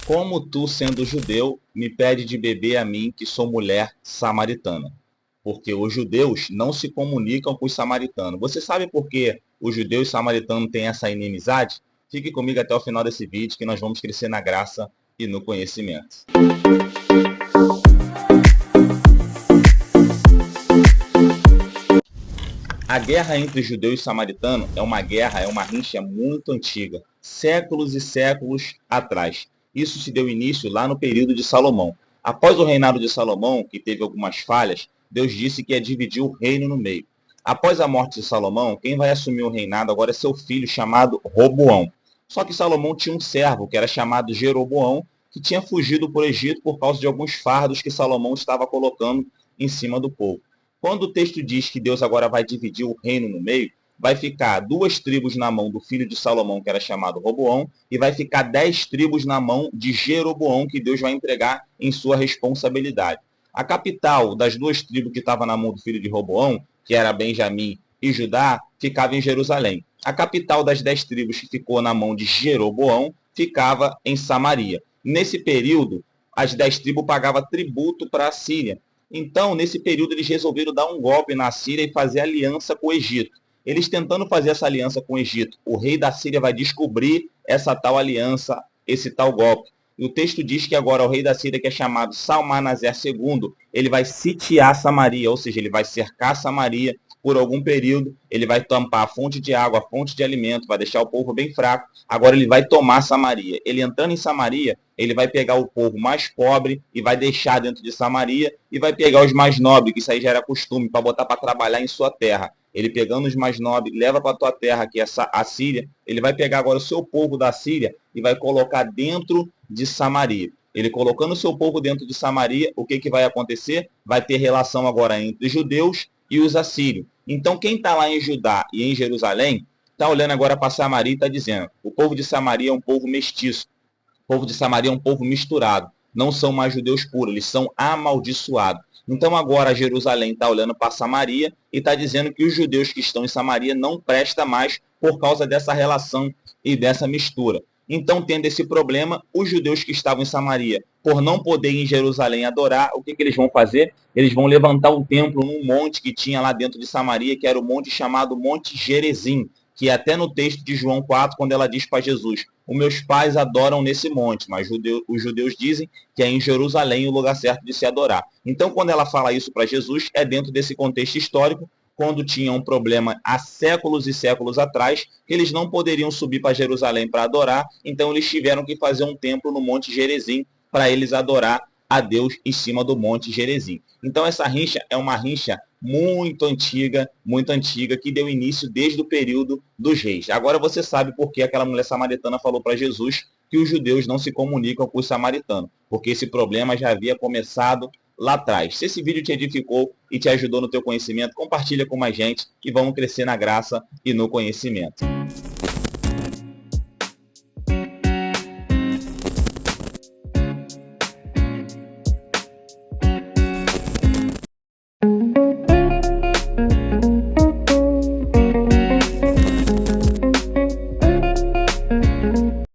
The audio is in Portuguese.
Como tu, sendo judeu, me pede de beber a mim, que sou mulher samaritana? Porque os judeus não se comunicam com os samaritanos. Você sabe por que os judeus e os samaritanos têm essa inimizade? Fique comigo até o final desse vídeo, que nós vamos crescer na graça e no conhecimento. A guerra entre judeu e samaritano é uma guerra, é uma rixa muito antiga, séculos e séculos atrás. Isso se deu início lá no período de Salomão. Após o reinado de Salomão, que teve algumas falhas, Deus disse que ia dividir o reino no meio. Após a morte de Salomão, quem vai assumir o reinado agora é seu filho, chamado Roboão. Só que Salomão tinha um servo, que era chamado Jeroboão, que tinha fugido para o Egito por causa de alguns fardos que Salomão estava colocando em cima do povo. Quando o texto diz que Deus agora vai dividir o reino no meio, vai ficar 2 tribos na mão do filho de Salomão, que era chamado Roboão, e vai ficar 10 tribos na mão de Jeroboão, que Deus vai entregar em sua responsabilidade. A capital das 2 tribos que estava na mão do filho de Roboão, que era Benjamim e Judá, ficava em Jerusalém. A capital das 10 tribos que ficou na mão de Jeroboão ficava em Samaria. Nesse período, as 10 tribos pagavam tributo para a Síria. Então, nesse período, eles resolveram dar um golpe na Síria e fazer aliança com o Egito. Eles tentando fazer essa aliança com o Egito, o rei da Síria vai descobrir essa tal aliança, esse tal golpe. E o texto diz que agora o rei da Síria, que é chamado Salmanaser II, ele vai sitiar Samaria, ou seja, ele vai cercar Samaria por algum período, ele vai tampar a fonte de água, a fonte de alimento, vai deixar o povo bem fraco. Agora ele vai tomar Samaria. Ele entrando em Samaria, ele vai pegar o povo mais pobre e vai deixar dentro de Samaria e vai pegar os mais nobres, que isso aí já era costume, para botar para trabalhar em sua terra. Ele pegando os mais nobres, leva para a tua terra, que é a Síria, ele vai pegar agora o seu povo da Síria e vai colocar dentro de Samaria. Ele colocando o seu povo dentro de Samaria, o que vai acontecer? Vai ter relação agora entre judeus e os assírios. Então, quem está lá em Judá e em Jerusalém, está olhando agora para Samaria e está dizendo, o povo de Samaria é um povo mestiço, o povo de Samaria é um povo misturado, não são mais judeus puros, eles são amaldiçoados. Então agora Jerusalém está olhando para Samaria e está dizendo que os judeus que estão em Samaria não prestam mais por causa dessa relação e dessa mistura. Então, tendo esse problema, os judeus que estavam em Samaria, por não poder ir em Jerusalém adorar, o que eles vão fazer? Eles vão levantar um templo num monte que tinha lá dentro de Samaria, que era o monte chamado Monte Gerizim, que é até no texto de João 4, quando ela diz para Jesus, os meus pais adoram nesse monte, mas os judeus dizem que é em Jerusalém o lugar certo de se adorar. Então, quando ela fala isso para Jesus, é dentro desse contexto histórico, quando tinha um problema há séculos e séculos atrás, que eles não poderiam subir para Jerusalém para adorar, então eles tiveram que fazer um templo no Monte Gerizim para eles adorar a Deus em cima do Monte Gerizim. Então essa rixa é uma rixa muito antiga, que deu início desde o período dos reis. Agora você sabe por que aquela mulher samaritana falou para Jesus que os judeus não se comunicam com os samaritanos, porque esse problema já havia começado lá atrás. Se esse vídeo te edificou e te ajudou no teu conhecimento, compartilha com mais gente e vamos crescer na graça e no conhecimento.